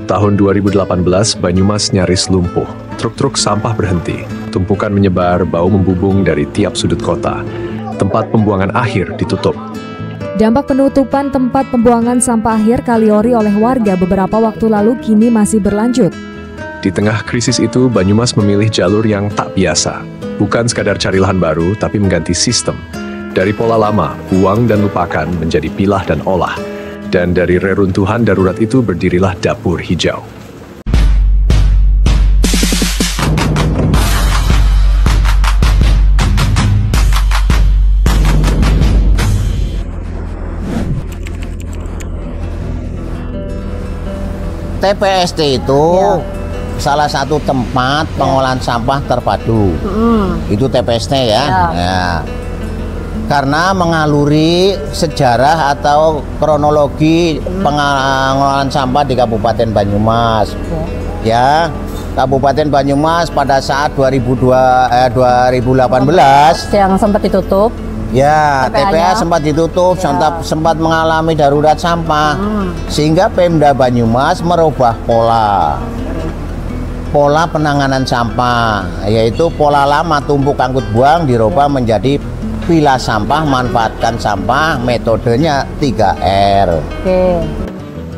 Tahun 2018, Banyumas nyaris lumpuh. Truk-truk sampah berhenti. Tumpukan menyebar, bau membubung dari tiap sudut kota. Tempat pembuangan akhir ditutup. Dampak penutupan tempat pembuangan sampah akhir Kaliori oleh warga beberapa waktu lalu kini masih berlanjut. Di tengah krisis itu, Banyumas memilih jalur yang tak biasa. Bukan sekadar cari lahan baru, tapi mengganti sistem. Dari pola lama, buang dan lupakan menjadi pilah dan olah. Dan dari reruntuhan darurat itu berdirilah Dapur Hijau. TPST itu salah satu tempat pengolahan sampah terpadu. Itu TPST ya. Ya. Karena mengaluri sejarah atau kronologi pengolahan sampah di Kabupaten Banyumas. Ya, Kabupaten Banyumas pada saat 2018 yang sempat ditutup. Ya, TPA sempat ditutup, sempat mengalami darurat sampah. Sehingga Pemda Banyumas merubah pola penanganan sampah, yaitu pola lama tumpuk angkut buang dirubah menjadi pilah sampah, manfaatkan sampah, metodenya 3R.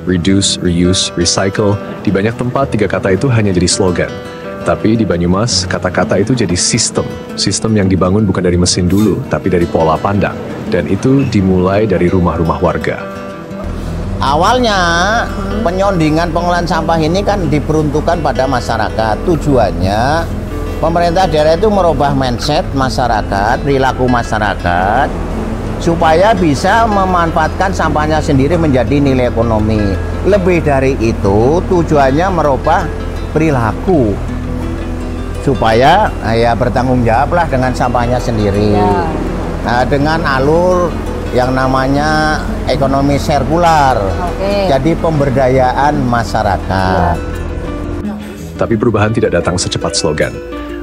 Reduce, reuse, recycle. Di banyak tempat 3 kata itu hanya jadi slogan. Tapi di Banyumas, kata-kata itu jadi sistem. Sistem yang dibangun bukan dari mesin dulu, tapi dari pola pandang. Dan itu dimulai dari rumah-rumah warga. Awalnya penyondingan pengolahan sampah ini kan diperuntukkan pada masyarakat. Tujuannya pemerintah daerah itu merubah mindset masyarakat, perilaku masyarakat, supaya bisa memanfaatkan sampahnya sendiri menjadi nilai ekonomi. Lebih dari itu, tujuannya merubah perilaku, supaya ya bertanggung jawablah dengan sampahnya sendiri. Nah, dengan alur yang namanya ekonomi sirkular, jadi pemberdayaan masyarakat. Tapi perubahan tidak datang secepat slogan.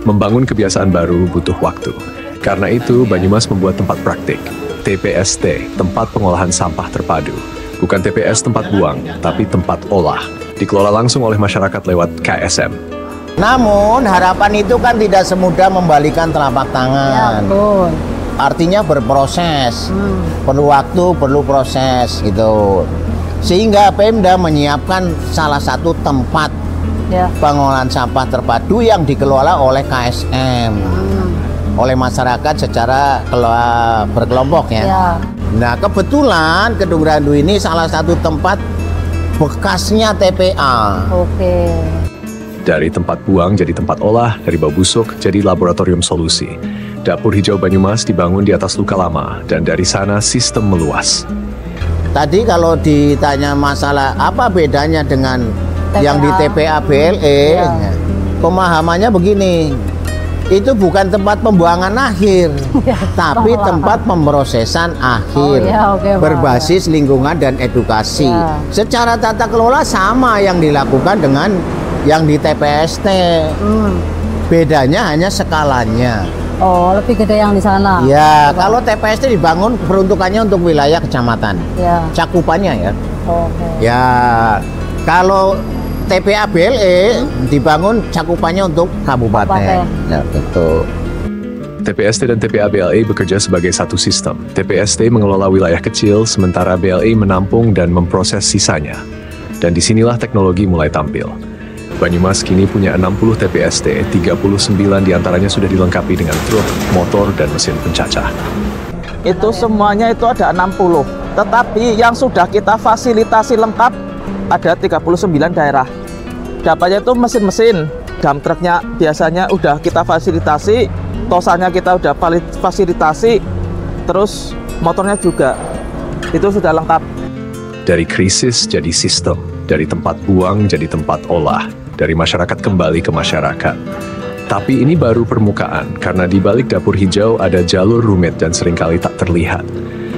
Membangun kebiasaan baru butuh waktu. Karena itu, Banyumas membuat tempat praktik. TPST, tempat pengolahan sampah terpadu. Bukan TPS tempat buang, tapi tempat olah. Dikelola langsung oleh masyarakat lewat KSM. Namun, harapan itu kan tidak semudah membalikan telapak tangan. Artinya berproses. Perlu waktu, perlu proses gitu. Sehingga Pemda menyiapkan salah satu tempat pengolahan sampah terpadu yang dikelola oleh KSM, oleh masyarakat secara berkelompok ya. Nah, kebetulan Kedung Randu ini salah satu tempat bekasnya TPA. Dari tempat buang jadi tempat olah, dari bau busuk jadi laboratorium solusi. Dapur Hijau Banyumas dibangun di atas luka lama, dan dari sana sistem meluas. Tadi kalau ditanya masalah apa bedanya dengan yang di TPA BLE, pemahamannya begini, itu bukan tempat pembuangan akhir, tapi tempat pemrosesan akhir, berbasis lingkungan dan edukasi. Secara tata kelola sama yang dilakukan dengan yang di TPST, bedanya hanya skalanya. Oh, lebih gede yang di sana. Ya, kalau TPST dibangun peruntukannya untuk wilayah kecamatan, cakupannya ya. Ya, kalau TPA BLE dibangun cakupannya untuk kabupaten. Ya, betul. TPST dan TPA BLE bekerja sebagai satu sistem. TPST mengelola wilayah kecil, sementara BLE menampung dan memproses sisanya. Dan disinilah teknologi mulai tampil. Banyumas kini punya 60 TPST, 39 diantaranya sudah dilengkapi dengan truk, motor, dan mesin pencacah. Itu semuanya itu ada 60, tetapi yang sudah kita fasilitasi lengkap ada 39 daerah. Dapatnya itu mesin-mesin, dump truknya biasanya udah kita fasilitasi, tosanya kita udah fasilitasi, terus motornya juga, itu sudah lengkap. Dari krisis jadi sistem, dari tempat buang jadi tempat olah, dari masyarakat kembali ke masyarakat. Tapi ini baru permukaan, karena di balik Dapur Hijau ada jalur rumit dan seringkali tak terlihat.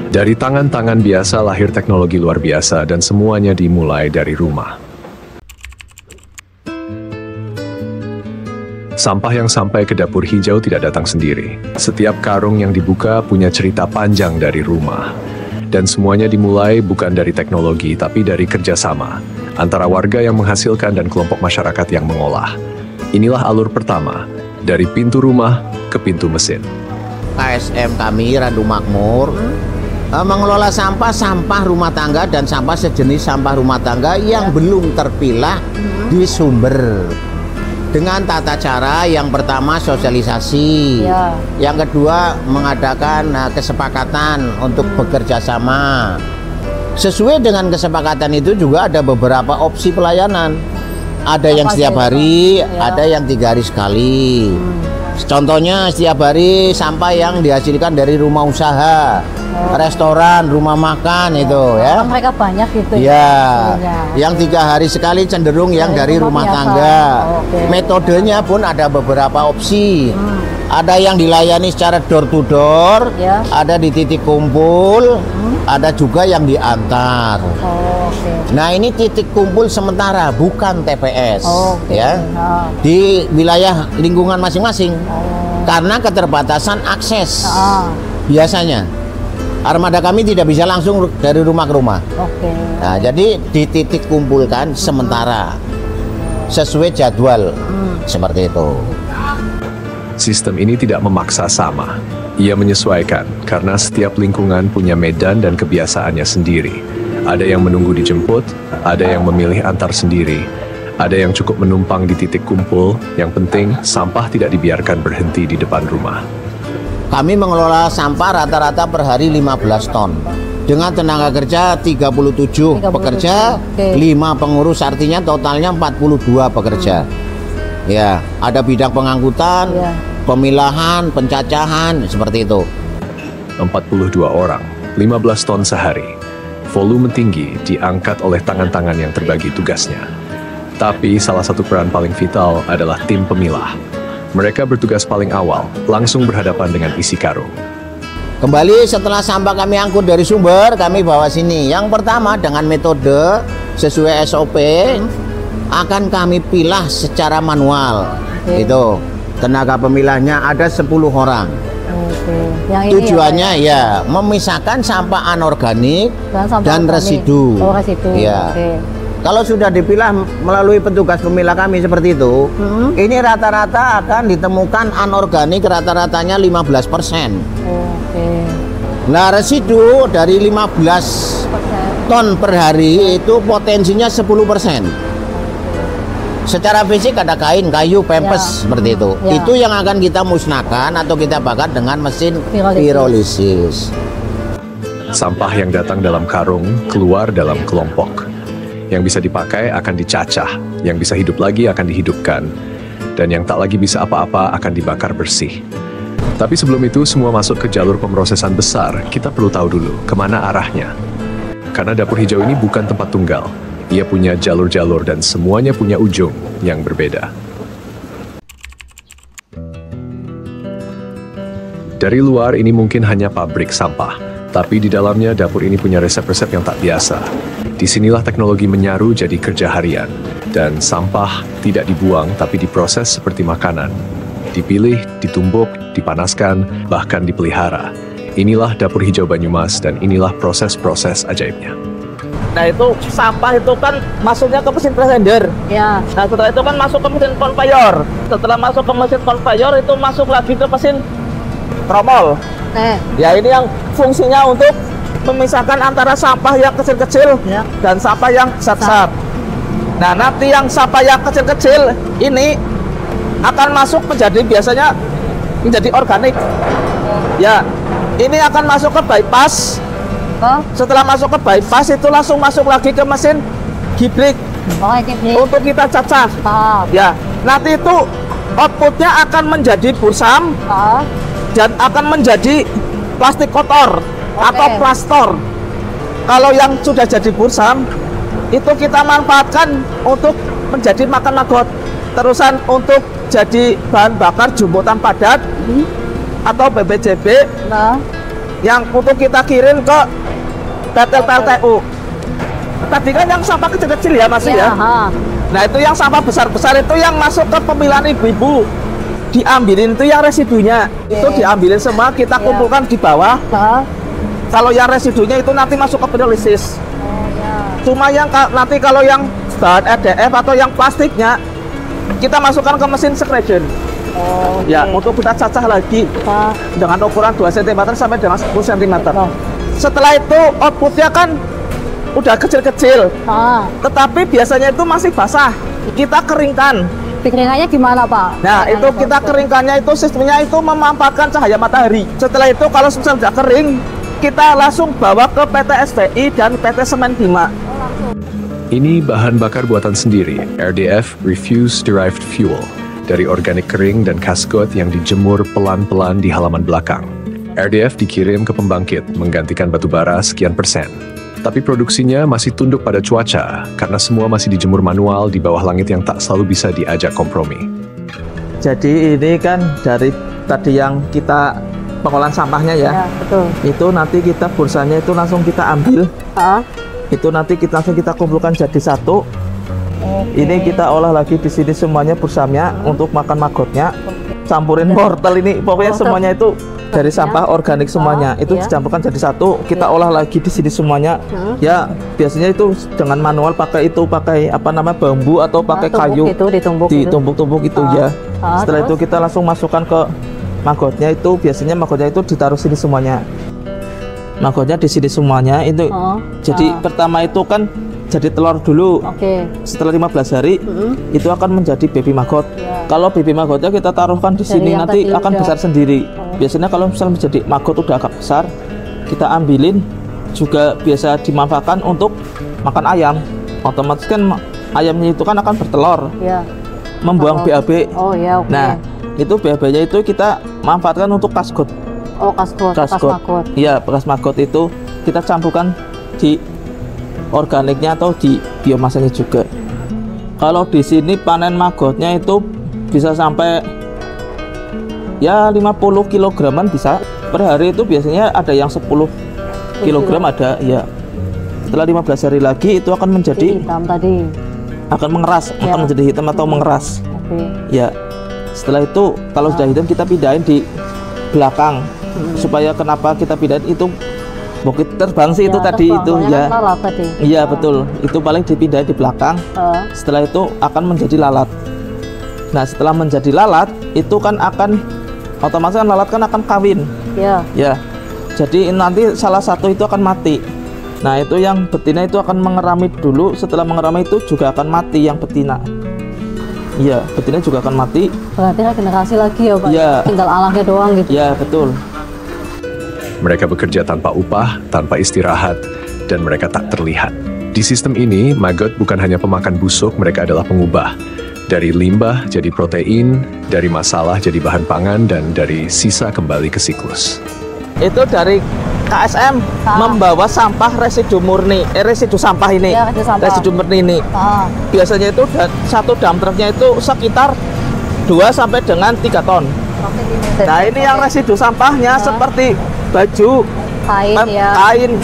Dari tangan-tangan biasa lahir teknologi luar biasa, dan semuanya dimulai dari rumah. Sampah yang sampai ke Dapur Hijau tidak datang sendiri. Setiap karung yang dibuka punya cerita panjang dari rumah. Dan semuanya dimulai bukan dari teknologi, tapi dari kerjasama. antara warga yang menghasilkan dan kelompok masyarakat yang mengolah. Inilah alur pertama, dari pintu rumah ke pintu mesin. KSM kami, Randu Makmur, mengelola sampah rumah tangga dan sampah sejenis sampah rumah tangga yang belum terpilah di sumber. Dengan tata cara yang pertama sosialisasi, yang kedua mengadakan kesepakatan untuk bekerja sama. Sesuai dengan kesepakatan itu juga ada beberapa opsi pelayanan. Ada yang setiap hari, ada yang 3 hari sekali. Contohnya setiap hari sampah yang dihasilkan dari rumah usaha, restoran, rumah makan itu ya. Mereka banyak gitu ya. Yang 3 hari sekali cenderung yang dari rumah tangga. Metodenya pun ada beberapa opsi. Ada yang dilayani secara door to door, ada di titik kumpul, ada juga yang diantar. Nah ini titik kumpul sementara, bukan TPS, ya, di wilayah lingkungan masing-masing, karena keterbatasan akses. Biasanya armada kami tidak bisa langsung dari rumah ke rumah. Nah, jadi di titik kumpulkan sementara sesuai jadwal seperti itu. Sistem ini tidak memaksa sama. Ia menyesuaikan karena setiap lingkungan punya medan dan kebiasaannya sendiri. Ada yang menunggu dijemput, ada yang memilih antar sendiri, ada yang cukup menumpang di titik kumpul. Yang penting, sampah tidak dibiarkan berhenti di depan rumah. Kami mengelola sampah rata-rata per hari 15 ton. Dengan tenaga kerja 37 pekerja, 5 pengurus, artinya totalnya 42 pekerja. Ya, ada bidang pengangkutan, pemilahan, pencacahan, seperti itu. 42 orang, 15 ton sehari. Volume tinggi diangkat oleh tangan-tangan yang terbagi tugasnya. Tapi salah satu peran paling vital adalah tim pemilah. Mereka bertugas paling awal, langsung berhadapan dengan isi karung. Kembali setelah sampah kami angkut dari sumber, kami bawa sini. Yang pertama dengan metode sesuai SOP, akan kami pilah secara manual. Itu tenaga pemilahnya ada 10 orang. Yang tujuannya ya memisahkan sampah anorganik dan residu. Residu. Ya. Kalau sudah dipilah melalui petugas pemilah kami seperti itu, ini rata-rata akan ditemukan anorganik rata-ratanya 15%. Nah, residu dari 15 ton per hari itu potensinya 10%. Secara fisik ada kain, kayu, pempes seperti itu. Itu yang akan kita musnahkan atau kita bakar dengan mesin pirolisis. Sampah yang datang dalam karung keluar dalam kelompok. Yang bisa dipakai akan dicacah, yang bisa hidup lagi akan dihidupkan, dan yang tak lagi bisa apa-apa akan dibakar bersih. Tapi sebelum itu semua masuk ke jalur pemrosesan besar, kita perlu tahu dulu kemana arahnya. Karena dapur hijau ini bukan tempat tunggal. Ia punya jalur-jalur dan semuanya punya ujung yang berbeda. Dari luar ini mungkin hanya pabrik sampah, tapi di dalamnya dapur ini punya resep-resep yang tak biasa. Disinilah teknologi menyaru jadi kerja harian, dan sampah tidak dibuang tapi diproses seperti makanan. Dipilih, ditumbuk, dipanaskan, bahkan dipelihara. Inilah dapur hijau Banyumas dan inilah proses-proses ajaibnya. Nah itu sampah itu kan masuknya ke mesin presender. Nah setelah itu kan masuk ke mesin konveyor. Setelah masuk ke mesin konveyor itu masuk lagi ke mesin tromol. Ya ini yang fungsinya untuk memisahkan antara sampah yang kecil-kecil dan sampah yang besar. Nah nanti yang sampah yang kecil-kecil ini akan masuk menjadi biasanya menjadi organik. Ya ini akan masuk ke bypass. Setelah masuk ke bypass itu langsung masuk lagi ke mesin gibrik untuk kita cacah. Ya, nanti itu outputnya akan menjadi bursam dan akan menjadi plastik kotor atau plastor. Kalau yang sudah jadi bursam itu kita manfaatkan untuk menjadi makan maggot, terusan untuk jadi bahan bakar jumbotan padat atau BBJB yang untuk kita kirim ke PLTU. Tadi kan yang sampah kecil-kecil ya Mas ya. Nah itu yang sampah besar-besar itu yang masuk ke pemilahan ibu-ibu. Diambilin itu yang residunya. Itu diambilin semua kita kumpulkan di bawah. Kalau yang residunya itu nanti masuk ke pirolisis. Cuma yang nanti kalau yang bahan RDF atau yang plastiknya kita masukkan ke mesin scratcher. Oh, Ya, untuk kita cacah lagi dengan ukuran 2 cm sampai dengan 10 cm. Setelah itu outputnya kan udah kecil-kecil, tetapi biasanya itu masih basah. Kita keringkan. Dikeringkannya gimana, Pak? Nah, itu kita keringkannya itu sistemnya itu memanfaatkan cahaya matahari. Setelah itu kalau sudah kering, kita langsung bawa ke PT SBI dan PT Semen Bima. Ini bahan bakar buatan sendiri, RDF Refuse Derived Fuel, dari organik kering dan kaskot yang dijemur pelan-pelan di halaman belakang. RDF dikirim ke pembangkit menggantikan batu bara sekian persen. Tapi produksinya masih tunduk pada cuaca, karena semua masih dijemur manual di bawah langit yang tak selalu bisa diajak kompromi. Jadi ini kan dari tadi yang kita pengolahan sampahnya ya, Betul. itu nanti kita bursanya itu langsung kita ambil. Itu nanti kita langsung kita kumpulkan jadi satu. Ini kita olah lagi di sini semuanya bursanya untuk makan magotnya. Campurin wortel ini, pokoknya semuanya itu dari sampah organik semuanya. Itu dicampurkan jadi satu. Kita olah lagi di sini semuanya. Ya biasanya itu dengan manual pakai apa namanya bambu atau pakai kayu. Ditumbuk-tumbuk itu ya. Setelah itu kita langsung masukkan ke magotnya itu. Biasanya magotnya itu ditaruh sini semuanya. Magotnya di sini semuanya itu. Jadi pertama itu kan jadi telur dulu. Setelah 15 hari itu akan menjadi baby maggot. Kalau baby maggotnya kita taruhkan di sini nanti akan besar sendiri. Biasanya kalau misalnya menjadi maggot udah agak besar, kita ambilin juga biasa dimanfaatkan untuk makan ayam. Otomatis kan ayamnya itu kan akan bertelur. Membuang BAB. Nah, itu BAB-nya itu kita manfaatkan untuk kaskot. Kaskot. Iya, bekas maggot itu kita campurkan di organiknya atau di biomasanya juga. Kalau di sini panen maggotnya itu bisa sampai ya 50 kilograman bisa. Per hari itu biasanya ada yang 10 kilogram ada ya. Setelah 15 hari lagi itu akan menjadi hitam tadi. Akan mengeras, akan menjadi hitam atau mengeras. Ya. Setelah itu kalau sudah hitam kita pindahin di belakang. Supaya kenapa kita pindahin itu bukit terbang sih itu tadi itu ya. Iya betul, itu paling dipindahin di belakang. Setelah itu akan menjadi lalat. Nah setelah menjadi lalat itu kan akan otomatis kan lalat kan akan kawin. Ya. Jadi nanti salah satu itu akan mati. Nah itu yang betina itu akan mengerami dulu. Setelah mengerami itu juga akan mati yang betina. Iya, betina juga akan mati. Berarti regenerasi lagi ya Pak? Iya. Tinggal alangnya doang gitu? Iya, betul. Mereka bekerja tanpa upah, tanpa istirahat, dan mereka tak terlihat. Di sistem ini, maggot bukan hanya pemakan busuk, mereka adalah pengubah. Dari limbah jadi protein, dari masalah jadi bahan pangan, dan dari sisa kembali ke siklus. Itu dari KSM membawa sampah residu murni, residu sampah ini, residu murni ini. Biasanya itu satu dump truknya itu sekitar 2 sampai dengan 3 ton. Nah ini yang residu sampahnya seperti baju,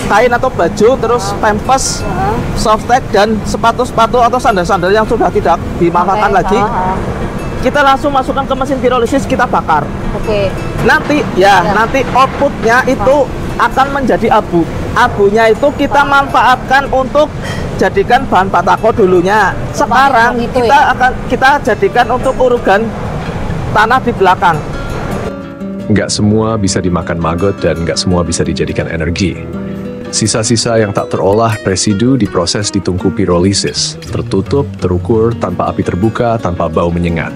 kain atau baju, terus pampers, softtek dan sepatu-sepatu atau sandal-sandal yang sudah tidak dimanfaatkan lagi. Kita langsung masukkan ke mesin pirolisis, kita bakar. Nanti nanti outputnya itu akan menjadi abu. Abunya itu kita manfaatkan untuk jadikan bahan batako dulunya. Sekarang kita jadikan untuk urugan tanah di belakang. Nggak semua bisa dimakan maggot dan nggak semua bisa dijadikan energi. Sisa-sisa yang tak terolah residu diproses di tungku pirolisis, tertutup, terukur, tanpa api terbuka, tanpa bau menyengat.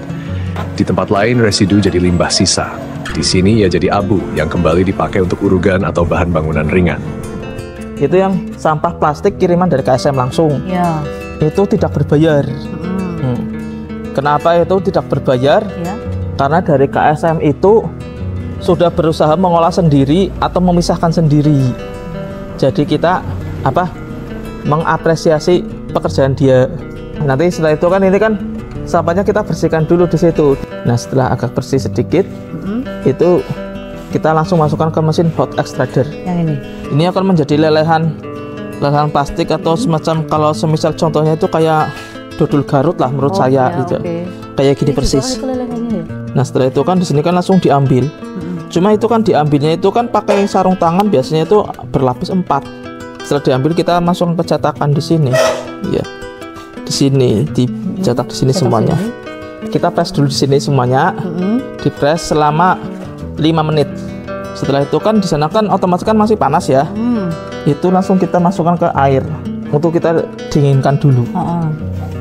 Di tempat lain residu jadi limbah sisa. Di sini ia jadi abu yang kembali dipakai untuk urugan atau bahan bangunan ringan. Itu yang sampah plastik kiriman dari KSM langsung. Itu tidak berbayar. Kenapa itu tidak berbayar? Karena dari KSM itu sudah berusaha mengolah sendiri atau memisahkan sendiri. Jadi kita mengapresiasi pekerjaan dia. Nanti setelah itu kan ini kan sampahnya kita bersihkan dulu di situ. Nah setelah agak bersih sedikit, itu kita langsung masukkan ke mesin hot extruder. Yang ini. Ini akan menjadi lelehan plastik atau semacam kalau semisal contohnya itu kayak dodol Garut lah menurut saya gitu. Kayak gini persis. Nah setelah itu kan di sini kan langsung diambil. Cuma itu kan diambilnya itu kan pakai sarung tangan, biasanya itu berlapis 4. Setelah diambil kita masuk pencetakan di sini. Ya. di sini, dicetak di sini semuanya. Kita press dulu di sini semuanya, di press selama 5 menit. Setelah itu kan di sana kan otomatis kan masih panas ya. Itu langsung kita masukkan ke air untuk kita dinginkan dulu.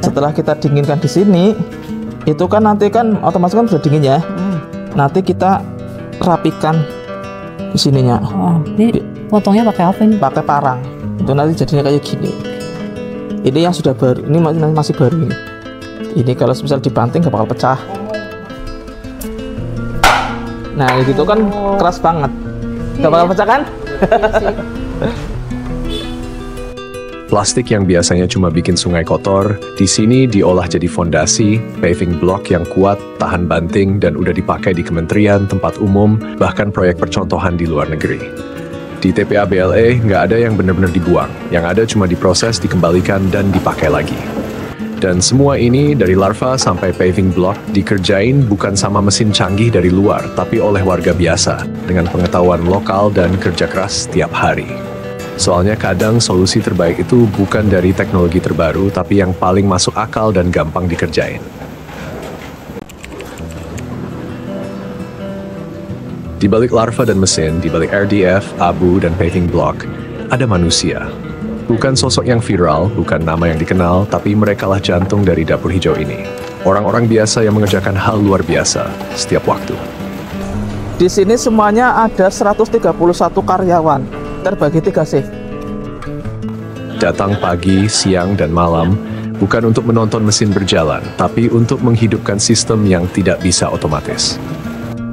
Setelah kita dinginkan di sini, itu kan nanti kan otomatis kan sudah dingin ya. Nanti kita rapikan di sininya. Ini potongnya pakai apa ini? Pakai parang. Itu nanti jadinya kayak gini. Ini yang sudah baru, ini masih baru ini. Ini kalau misal dibanting gak bakal pecah. Nah, gitu kan keras banget. Gak bakal pecah kan? Plastik yang biasanya cuma bikin sungai kotor, di sini diolah jadi fondasi, paving block yang kuat, tahan banting, dan udah dipakai di kementerian, tempat umum, bahkan proyek percontohan di luar negeri. Di TPA BLE nggak ada yang benar-benar dibuang, yang ada cuma diproses, dikembalikan, dan dipakai lagi. Dan semua ini dari larva sampai paving block dikerjain bukan sama mesin canggih dari luar, tapi oleh warga biasa, dengan pengetahuan lokal dan kerja keras setiap hari. Soalnya kadang solusi terbaik itu bukan dari teknologi terbaru, tapi yang paling masuk akal dan gampang dikerjain. Di balik larva dan mesin, di balik RDF, abu, dan paving block, ada manusia. Bukan sosok yang viral, bukan nama yang dikenal, tapi merekalah jantung dari dapur hijau ini. Orang-orang biasa yang mengerjakan hal luar biasa setiap waktu. Di sini semuanya ada 131 karyawan, terbagi 3 shift. Datang pagi, siang, dan malam, bukan untuk menonton mesin berjalan, tapi untuk menghidupkan sistem yang tidak bisa otomatis.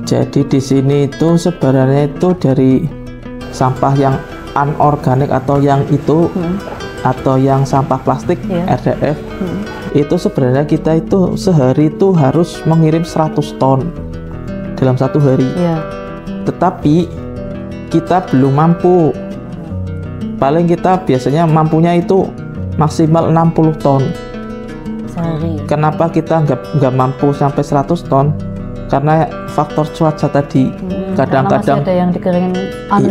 Jadi di sini itu sebenarnya itu dari sampah yang anorganik atau yang itu atau yang sampah plastik RDF itu sebenarnya kita itu sehari itu harus mengirim 100 ton dalam 1 hari. Tetapi kita belum mampu. Paling kita biasanya mampunya itu maksimal 60 ton sehari. Kenapa kita nggak mampu sampai 100 ton? Karena faktor cuaca tadi. Kadang-kadang ada yang dikeringin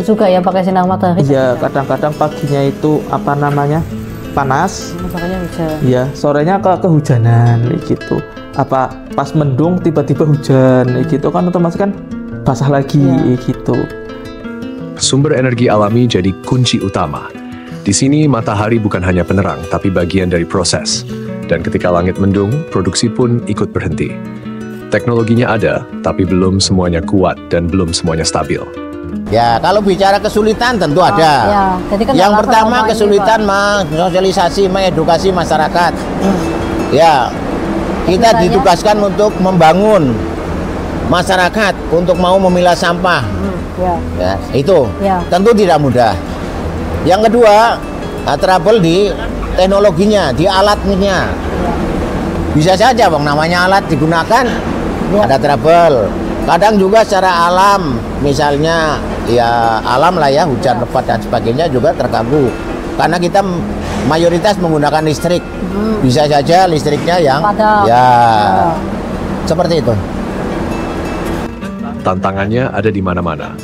juga ya pakai sinar matahari. Iya, kadang-kadang paginya itu apa namanya panas, sorenya hujan. Iya, sorenya kehujanan gitu. Apa pas mendung tiba-tiba hujan gitu kan otomatis kan basah lagi gitu. Sumber energi alami jadi kunci utama. Di sini matahari bukan hanya penerang, tapi bagian dari proses. Dan ketika langit mendung, produksi pun ikut berhenti. Teknologinya ada, tapi belum semuanya kuat dan belum semuanya stabil. Ya, kalau bicara kesulitan tentu ada. Jadi kan yang pertama kesulitan sosialisasi, mengedukasi masyarakat. Ya, kita ditugaskan untuk membangun masyarakat untuk mau memilah sampah. Ya, itu tentu tidak mudah. Yang kedua, trouble di teknologinya, di alatnya. Bisa saja bang, namanya alat digunakan ada trouble. Kadang juga secara alam, misalnya ya alam lah ya, hujan lebat dan sebagainya juga terganggu. Karena kita mayoritas menggunakan listrik, bisa saja listriknya yang seperti itu. Tantangannya ada di mana-mana.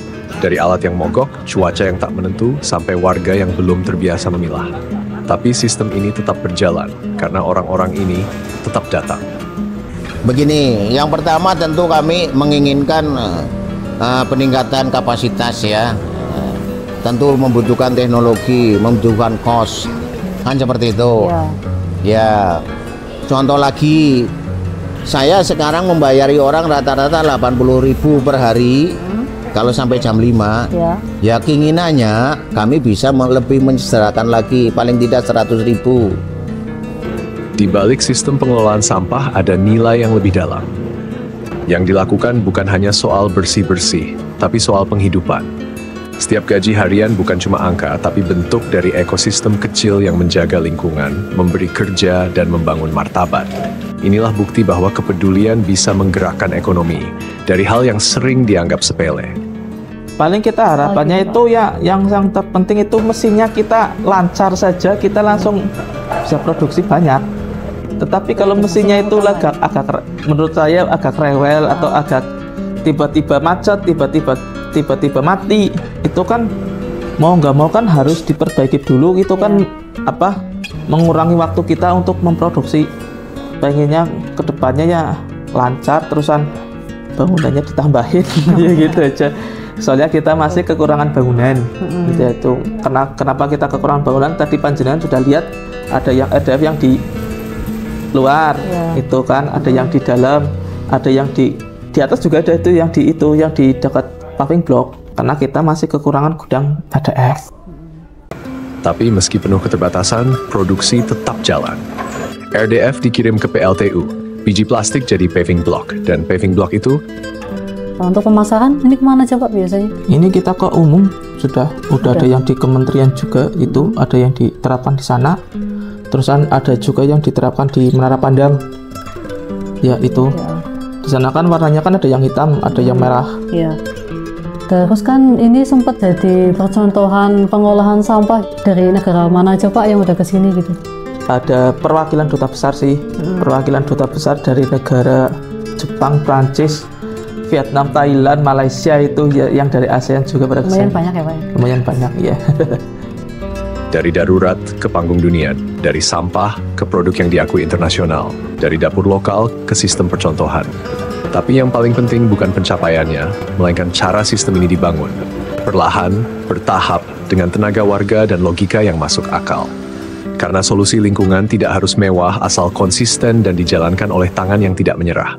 Dari alat yang mogok, cuaca yang tak menentu, sampai warga yang belum terbiasa memilah. Tapi sistem ini tetap berjalan, karena orang-orang ini tetap datang. Begini, yang pertama tentu kami menginginkan peningkatan kapasitas ya. Tentu membutuhkan teknologi, membutuhkan cost, kan seperti itu. Ya, contoh lagi, saya sekarang membayari orang rata-rata 80.000 per hari. Kalau sampai jam 5, ya keinginannya kami bisa lebih mensejahterakan lagi, paling tidak 100.000. Di balik sistem pengelolaan sampah ada nilai yang lebih dalam. Yang dilakukan bukan hanya soal bersih-bersih, tapi soal penghidupan. Setiap gaji harian bukan cuma angka, tapi bentuk dari ekosistem kecil yang menjaga lingkungan, memberi kerja, dan membangun martabat. Inilah bukti bahwa kepedulian bisa menggerakkan ekonomi dari hal yang sering dianggap sepele. Paling kita harapannya itu ya yang terpenting itu mesinnya kita lancar saja, kita langsung bisa produksi banyak. Tetapi kalau mesinnya itu agak menurut saya agak rewel atau agak tiba-tiba macet, tiba-tiba mati, itu kan mau nggak mau kan harus diperbaiki dulu, itu kan mengurangi waktu kita untuk memproduksi. Pengennya kedepannya ya lancar, terusan bangunannya ditambahin ya gitu aja. Soalnya kita masih kekurangan bangunan. Gitu itu. Kenapa kita kekurangan bangunan? Tadi panjenengan sudah lihat ada yang RDF yang di luar, itu kan, ada yang di dalam, ada yang di atas juga ada yang di dekat paving block. Karena kita masih kekurangan gudang RDF. Tapi meski penuh keterbatasan, produksi tetap jalan. RDF dikirim ke PLTU, biji plastik jadi paving block, dan paving block itu... Nah, untuk pemasaran, ini kemana aja Pak biasanya? Ini kita ke umum, udah ada yang di kementerian juga, itu ada yang diterapkan di sana. Terusan ada juga yang diterapkan di Menara Pandang. Ya itu, di sana kan warnanya kan ada yang hitam, ada yang merah. Iya. Terus kan ini sempat jadi percontohan pengolahan sampah dari negara mana aja Pak yang udah kesini gitu? Ada perwakilan duta besar sih, perwakilan duta besar dari negara Jepang, Prancis, Vietnam, Thailand, Malaysia itu ya, yang dari ASEAN juga pada kesini. Lumayan banyak ya Pak? Lumayan banyak ya. Dari darurat ke panggung dunia, dari sampah ke produk yang diakui internasional, dari dapur lokal ke sistem percontohan. Tapi yang paling penting bukan pencapaiannya, melainkan cara sistem ini dibangun. Perlahan, bertahap, dengan tenaga warga dan logika yang masuk akal. Karena solusi lingkungan tidak harus mewah asal konsisten dan dijalankan oleh tangan yang tidak menyerah.